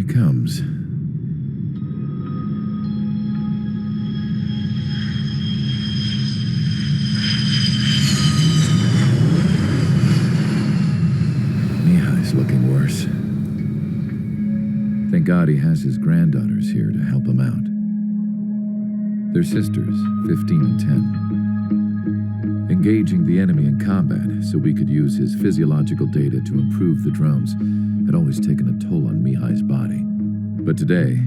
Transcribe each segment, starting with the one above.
comes. Mihai's looking worse. Thank God he has his granddaughters here to help him out. They're sisters, 15 and 10. Engaging the enemy in combat so we could use his physiological data to improve the drones had always taken a toll on Mihai's body. But today,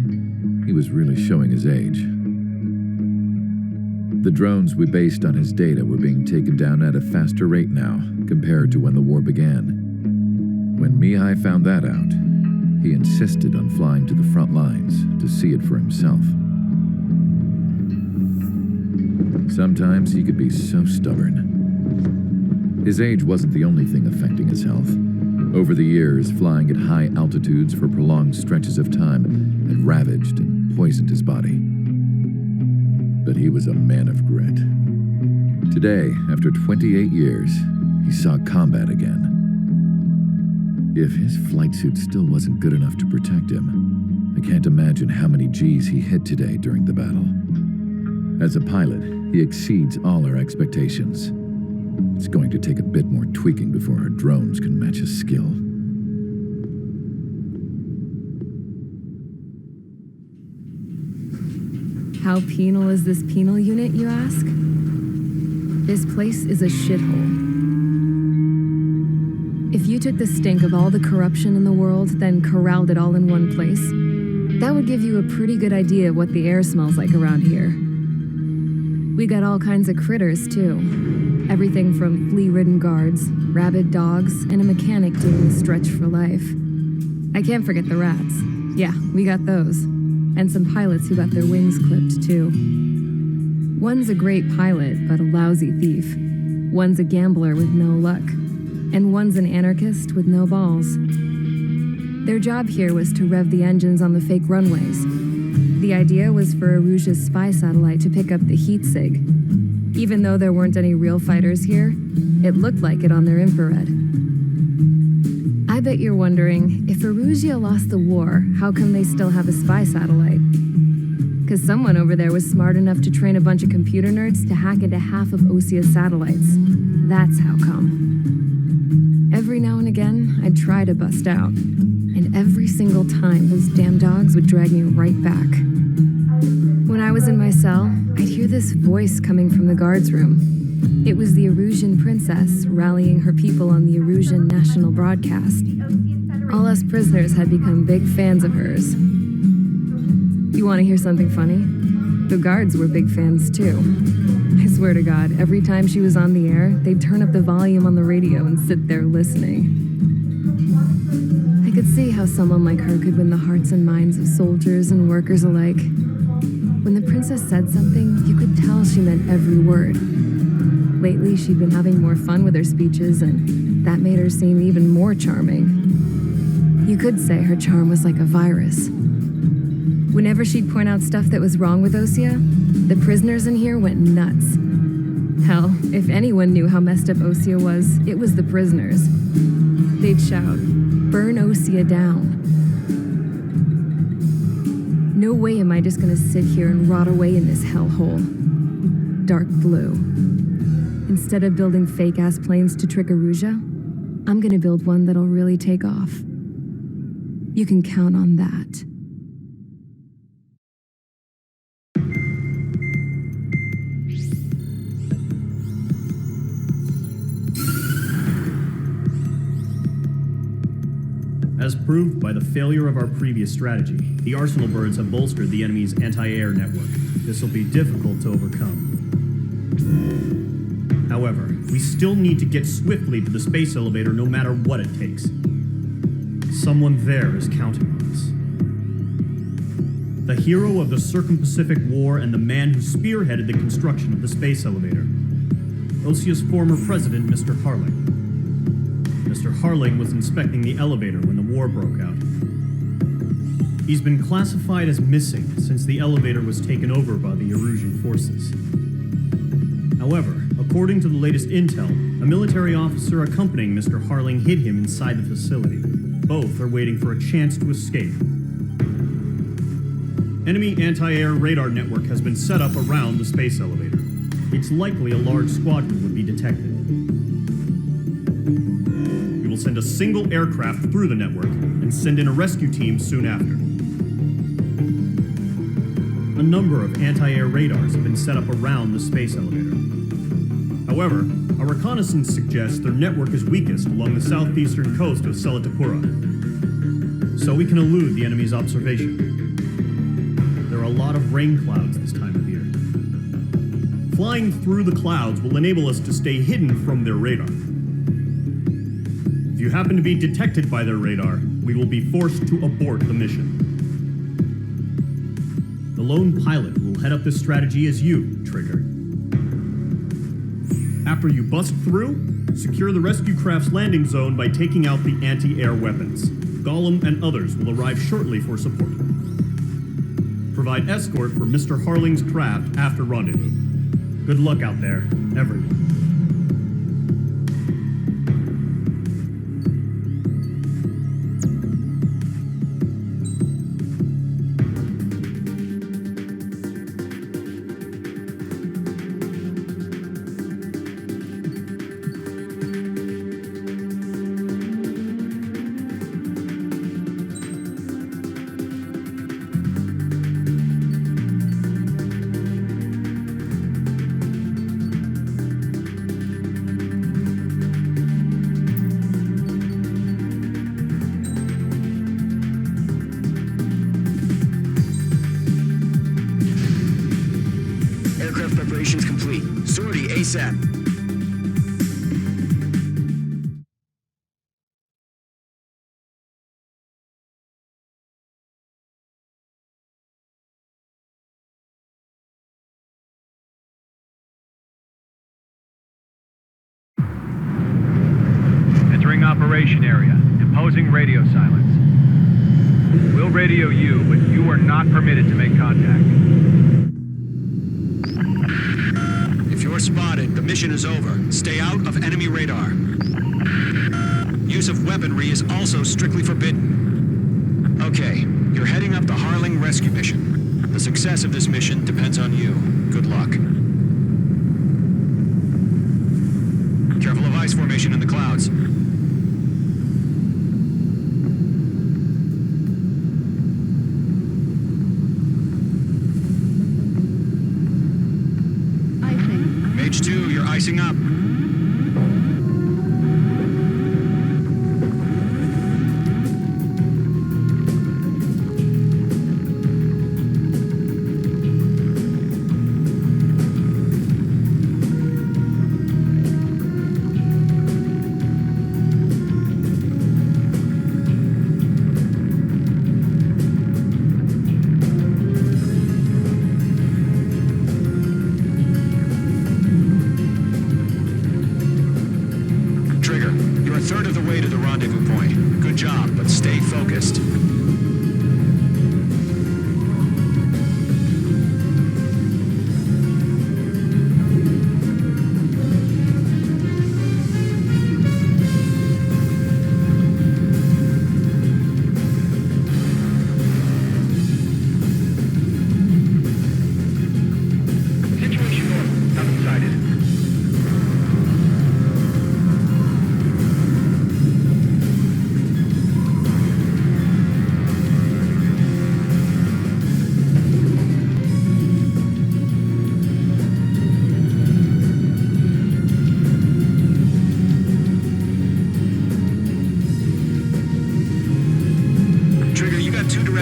he was really showing his age. The drones we based on his data were being taken down at a faster rate now compared to when the war began. When Mihai found that out, he insisted on flying to the front lines to see it for himself. Sometimes he could be so stubborn. His age wasn't the only thing affecting his health. Over the years, flying at high altitudes for prolonged stretches of time had ravaged and poisoned his body. But he was a man of grit. Today, after 28 years, he saw combat again. If his flight suit still wasn't good enough to protect him, I can't imagine how many G's he hit today during the battle. As a pilot, he exceeds all our expectations. It's going to take a bit more tweaking before our drones can match his skill. How penal is this penal unit, you ask? This place is a shithole. If you took the stink of all the corruption in the world, then corralled it all in one place, that would give you a pretty good idea of what the air smells like around here. We got all kinds of critters, too. Everything from flea-ridden guards, rabid dogs, and a mechanic doing the stretch for life. I can't forget the rats. Yeah, we got those. And some pilots who got their wings clipped, too. One's a great pilot, but a lousy thief. One's a gambler with no luck. And one's an anarchist with no balls. Their job here was to rev the engines on the fake runways. The idea was for Aruja's spy satellite to pick up the heat sig. Even though there weren't any real fighters here, it looked like it on their infrared. I bet you're wondering, if Aruja lost the war, how come they still have a spy satellite? Because someone over there was smart enough to train a bunch of computer nerds to hack into half of Osia's satellites. That's how come. Every now and again, I'd try to bust out. And every single time, those damn dogs would drag me right back. When I was in my cell, I'd hear this voice coming from the guards room. It was the Arusian princess rallying her people on the Arusian national broadcast. All us prisoners had become big fans of hers. You want to hear something funny? The guards were big fans too. I swear to God, every time she was on the air, they'd turn up the volume on the radio and sit there listening. I could see how someone like her could win the hearts and minds of soldiers and workers alike. When the princess said something, you could tell she meant every word. Lately, she'd been having more fun with her speeches, and that made her seem even more charming. You could say her charm was like a virus. Whenever she'd point out stuff that was wrong with Osia, the prisoners in here went nuts. Hell, if anyone knew how messed up Osia was, it was the prisoners. They'd shout, "Burn Osia down." No way am I just gonna sit here and rot away in this hellhole. Dark blue. Instead of building fake-ass planes to trick Aruja, I'm gonna build one that'll really take off. You can count on that. As proved by the failure of our previous strategy, the Arsenal birds have bolstered the enemy's anti-air network. This will be difficult to overcome. However, we still need to get swiftly to the space elevator no matter what it takes. Someone there is counting on us. The hero of the Circum-Pacific War and the man who spearheaded the construction of the space elevator. Osia's former president, Mr. Harling. Mr. Harling was inspecting the elevator when the war broke out. He's been classified as missing since the elevator was taken over by the Erusian forces. However, according to the latest intel, a military officer accompanying Mr. Harling hid him inside the facility. Both are waiting for a chance to escape. Enemy anti-air radar network has been set up around the space elevator. It's likely a large squadron would be detected. We will send a single aircraft through the network and send in a rescue team soon after. A number of anti-air radars have been set up around the space elevator. However, our reconnaissance suggests their network is weakest along the southeastern coast of Selatapura, so we can elude the enemy's observation. There are a lot of rain clouds this time of year. Flying through the clouds will enable us to stay hidden from their radar. If you happen to be detected by their radar, we will be forced to abort the mission. The lone pilot who will head up this strategy is you, Trigger. After you bust through, secure the rescue craft's landing zone by taking out the anti-air weapons. Gollum and others will arrive shortly for support. Provide escort for Mr. Harling's craft after rendezvous. Good luck out there, everyone. Preparations complete. Sortie ASAP. Entering operation area. Imposing radio silence. We'll radio you, but you are not permitted to make contact. If you're spotted, the mission is over. Stay out of enemy radar. Use of weaponry is also strictly forbidden. Okay, you're heading up the Harling rescue mission. The success of this mission depends on you. Good luck. Careful of ice formation in the clouds. Mage 2, you're icing up.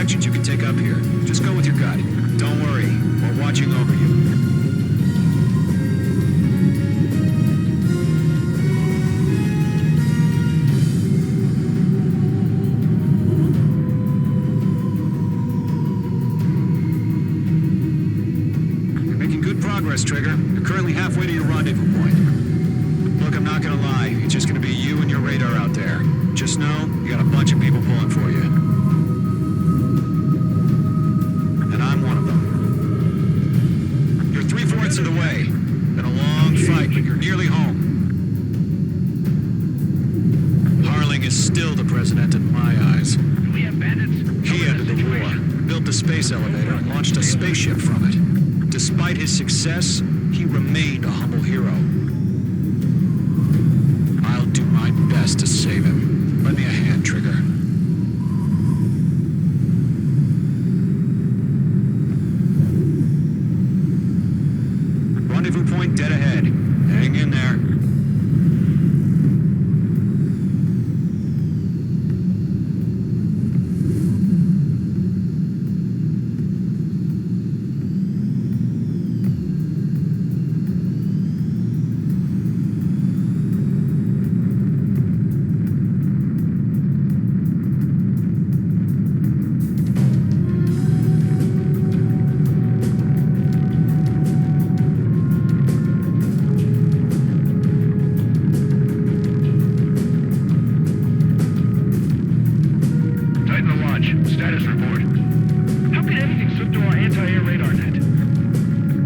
You can take up here. Just go with your gut. Don't worry, we're watching over you. You're making good progress, Trigger. You're currently halfway to your rendezvous point. Look, I'm not gonna lie. It's just gonna be you and your radar out there. Just know, you got a bunch of people pulling for you. Of the way. Been a long fight, but you're nearly home. Harling is still the president in my eyes. Do we have bandits? He ended the war, built the space elevator and launched a spaceship from it. Despite his success, he remained a humble hero. I'll do my best to save him. Lend me a hand, Trigger. Rendezvous point dead ahead. Hang in there. Status report. How could anything slip through our anti-air radar net?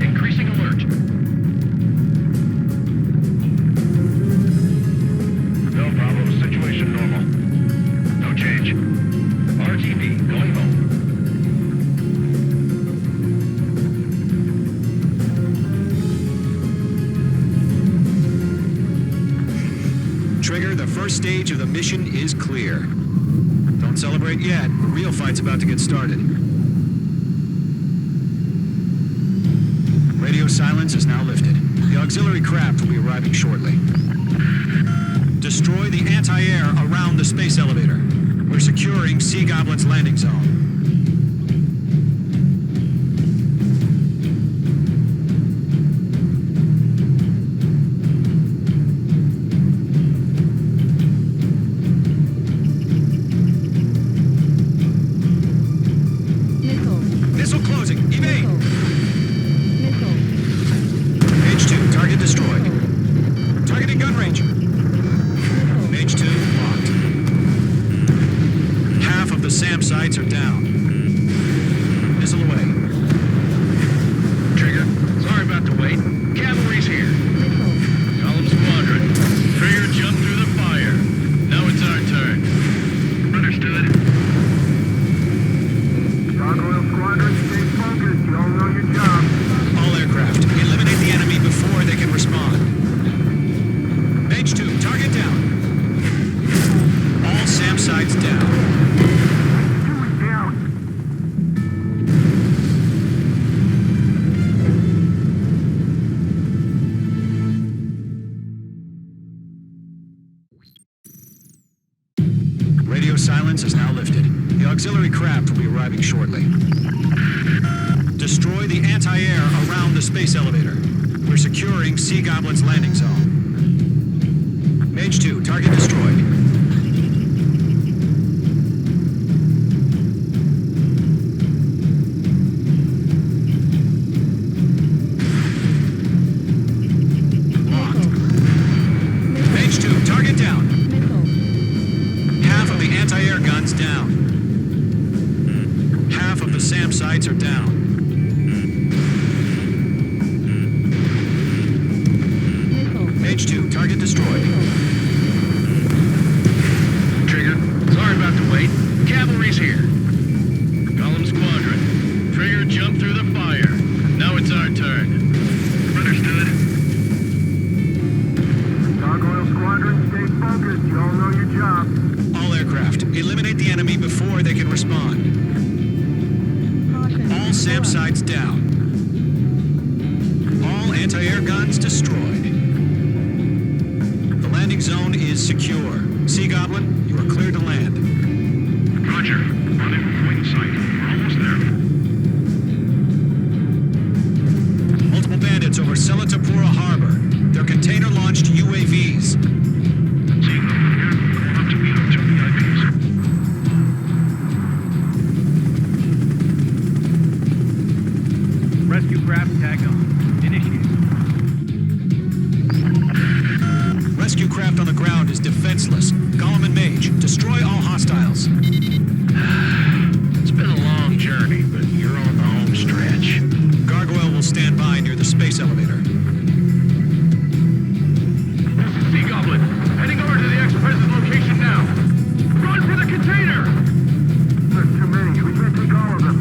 Increasing alert. No problem. Situation normal. No change. RTB going home. Trigger, the first stage of the mission is clear. Don't celebrate yet. The real fight's about to get started. Radio silence is now lifted. The auxiliary craft will be arriving shortly. Destroy the anti-air around the space elevator. We're securing Sea Goblin's landing zone. Missile closing. Evade. Mage 2, target destroyed. Targeting gun range. Mage 2, locked. Half of the SAM sites are down. Missile away. Trigger, sorry about the wait. Cavalry's here. Column squadron. Trigger jumped through the fire. Now it's our turn. Understood. Gargoyle Squadron, stay focused. You all know your job. All aircraft, eliminate the enemy before they can respond. Mage 2, target down. All SAM sites down. Two is down. Radio silence is now lifted. The auxiliary craft will be arriving shortly. Destroy the anti-air around the space elevator. We're securing Sea Goblin's landing zone. Mage 2, target destroyed. Locked. Mage 2, target down. Half of the anti-air guns down. Half of the SAM sites are down. Mage 2, target destroyed. Trigger, sorry about the wait. Cavalry's here. Column squadron. Trigger jumped through the fire. Now it's our turn. Understood. Gargoyle Squadron, stay focused. You all know your job. All aircraft, eliminate the enemy before they can respond. All SAM sites down. All anti-air guns destroyed. The landing zone is secure. Sea Goblin, you are cleared to land. Roger. Rendezvous point in sight. We're almost there. Multiple bandits over Selatapura Harbor. They're container-launched UAVs. Seeing them from here, going up to meet up 2 VIPs. Rescue craft tagged on. Initiate. Rescue craft on the ground is defenseless. Gollum and Mage, destroy all hostiles. It's been a long journey, but you're on the home stretch. Gargoyle will stand by near the space elevator. Sea Goblin, heading over to the Express's location now. Run for the container! There's too many. We can't take all of them.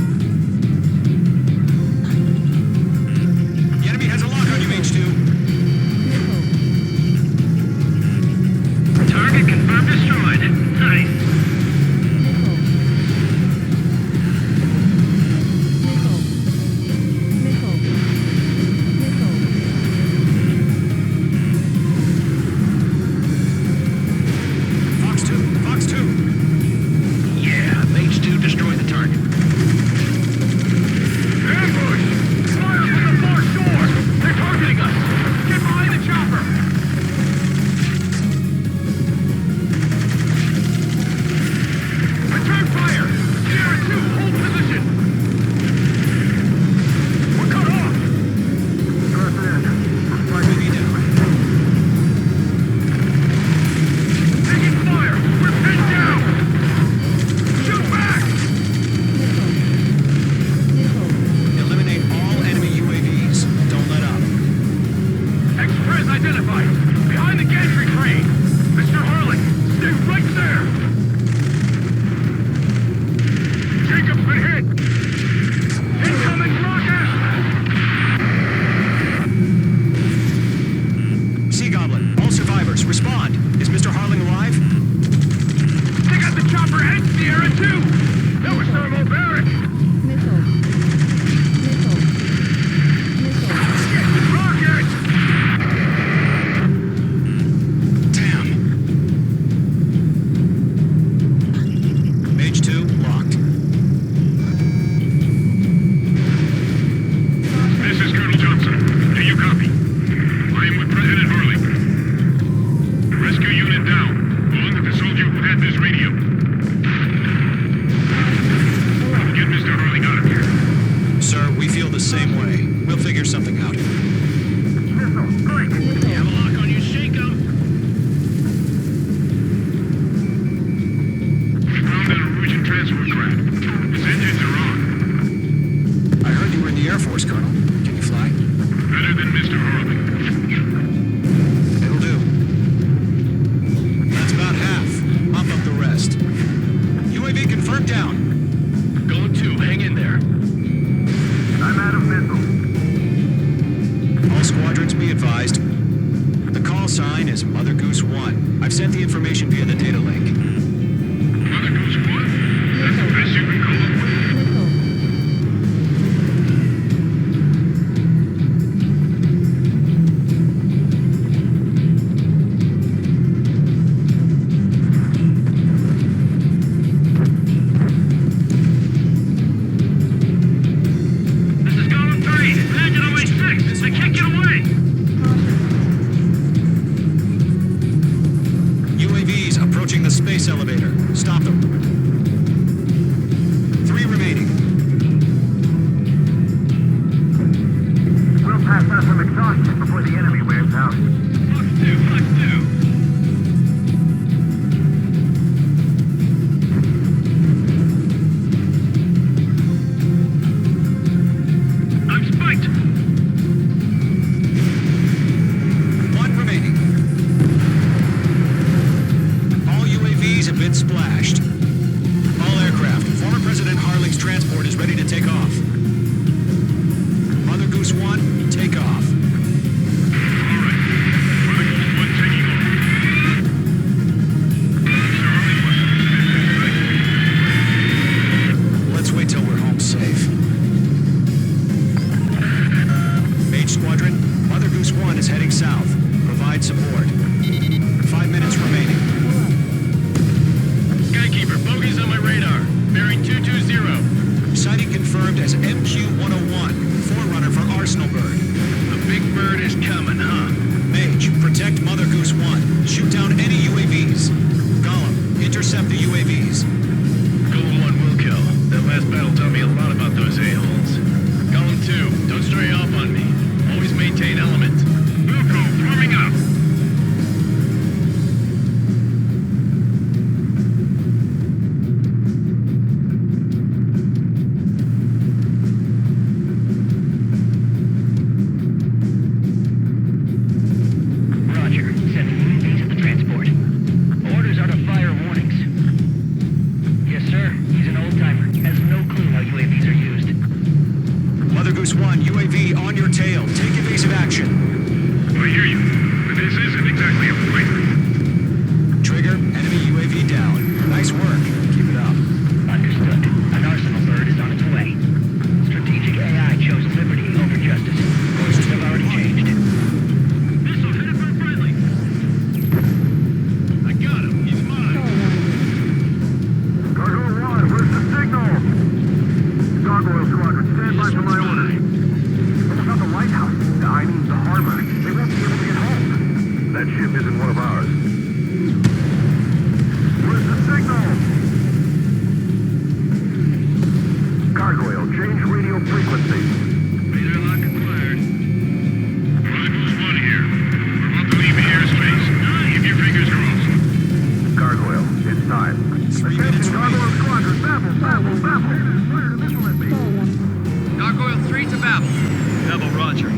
identified! Behind the gantry crane! Mr. Harling, stay right there! Jacob's been hit! Incoming rocket! Sea Goblin, all survivors, respond. Is Mr. Harling alive? They got the chopper and Sierra too! That was thermobaric! Missile. Rocket! Damn. Mage 2, locked. This is Colonel Johnson. Do you copy? I am with President Harling. Rescue unit down, along with the soldier who had this radio. Get Mr. Harling out of here. Sir, we feel the same way. We'll figure something out. Missile, break! You have a lock on you, shake 'em. We found an Norwegian transport craft. Its engines are on. I heard you were in the Air Force, Colonel. Can you fly? Better than Mr. Harling. It'll do. That's about half. Mop up the rest. UAV confirmed down. Going to, hang in there. I'm out of missile. All squadrons be advised. The call sign is Mother Goose 1. I've sent the information via the data link. Mother Goose 1? That's the best you can come up with. This is Golem 3. Imagine only 6. They can't get away. UAVs approaching the space elevator. Stop them. 3 remaining. We'll pass out some exhaustion before the enemy wears out. Fox 2, Fox 2. I'm spiked. 1 remaining. All UAVs have been splashed. All aircraft. Former President Harling's transport is ready to take off. Mother Goose 1, take off. All right. Mother Goose 1 taking off. Mr. Harling must Let's wait till we're home safe. Mage Squadron, Mother Goose 1 is heading south. Provide support. 5 minutes remaining. Skykeeper, bogeys on my radar. Bearing 220. Sighting confirmed as MQ-101, forerunner for Arsenal Bird. The big bird is coming, huh? Mage, protect Mother Goose 1. Shoot down any UAVs. Gollum, intercept the UAVs. Golem 1 will kill. That last battle taught me a lot about those a-holes. Golem 2, don't stray off on me. Always maintain element. Wilco, forming up. Roger. Sending UAVs at the transport. Orders are to fire warnings. Yes, sir. He's an old-timer. Has no clue how UAVs are used. Mother Goose 1, UAV on your tail. Take evasive action. I hear you. But this isn't exactly a fight. Trigger, enemy UAV down. Nice work. Keep it up. Understood. An arsenal bird is on its way. Strategic AI chose liberty over justice. Courses have already changed. Missile hit by friendly. I got him. He's mine. Cargo 1, where's the signal? Gargoyle Squadron, stand by for my orders. What about the lighthouse? I mean, the harbor. They won't be able to get home. That ship isn't one of ours. Where's the signal? Gargoyle, change radio frequency. Radar lock acquired. Mother Goose 1 here. We're about to leave the airspace. Keep your fingers crossed. Gargoyle, it's time. 3 minutes Attention, Gargoyle remaining. Squadron, babble, babble, babble. Fired a missile at me. Gargoyle 3 to Babel. Babel, roger.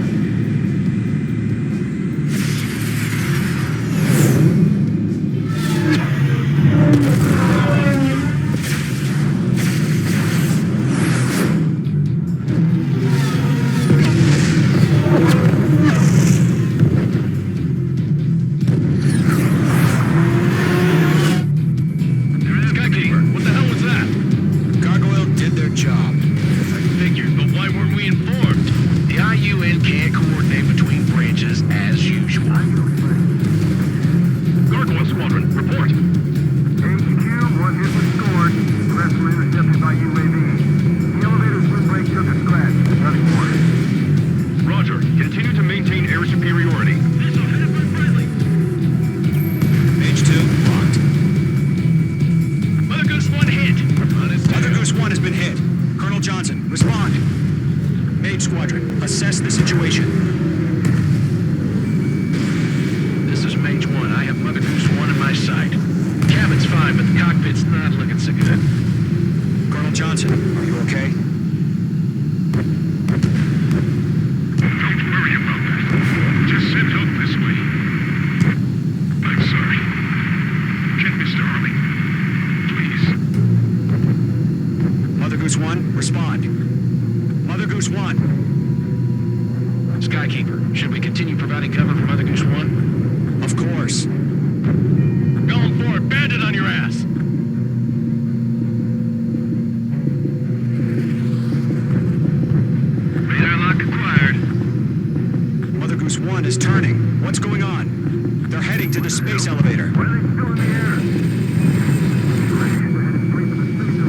warning. What's going on? They're heading to the space elevator. Why are they still in the air?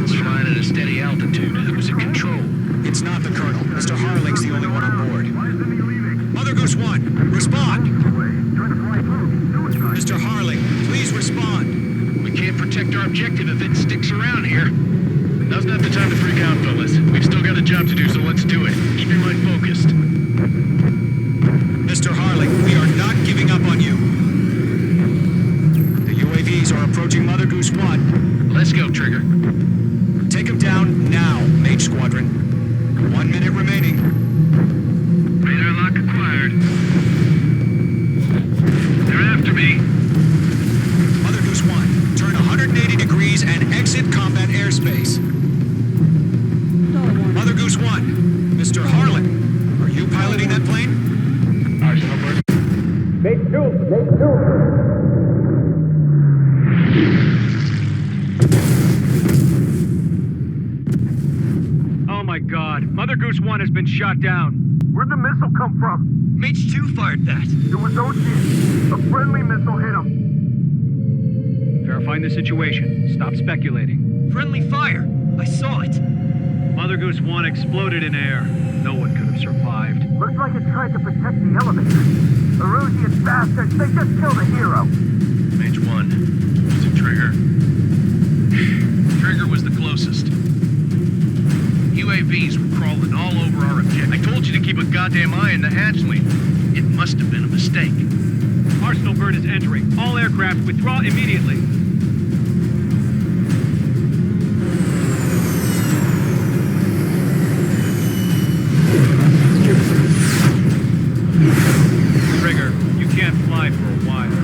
It's flying at a steady altitude. Who's in control? It's not the Colonel. Mr. Harling's the only one on board. Why isn't he leaving? Mother Goose 1, respond! Trying to fly through. Suicide. Mr. Harling, please respond. We can't protect our objective if it sticks around here. Now's not the time to freak out, fellas. We've still got a job to do, so let's do it. Keep your mind focused. Mr. Harling, we are not giving up on you. The UAVs are approaching Mother Goose 1. Let's go, Trigger. Take them down now, Mage Squadron. 1 minute remaining. Radar lock acquired. They're after me. Mother Goose 1, turn 180 degrees and exit combat airspace. Mother Goose 1, Mr. Harling, are you piloting that plane? Arsenal bird. Oh my god, Mother Goose 1 has been shot down. Where'd the missile come from? Mage 2 fired that. It was Ocean. A friendly missile hit him. Verifying the situation. Stop speculating. Friendly fire. I saw it. Mother Goose 1 exploded in air. No one could have survived. Looks like it tried to protect the elevator. The Rusian bastards, they just killed a hero. Mage 1. Was it Trigger? Trigger was the closest. UAVs were crawling all over our objective. I told you to keep a goddamn eye on the hatchling. It must have been a mistake. Arsenal bird is entering. All aircraft withdraw immediately. Trigger, you can't fly for a while.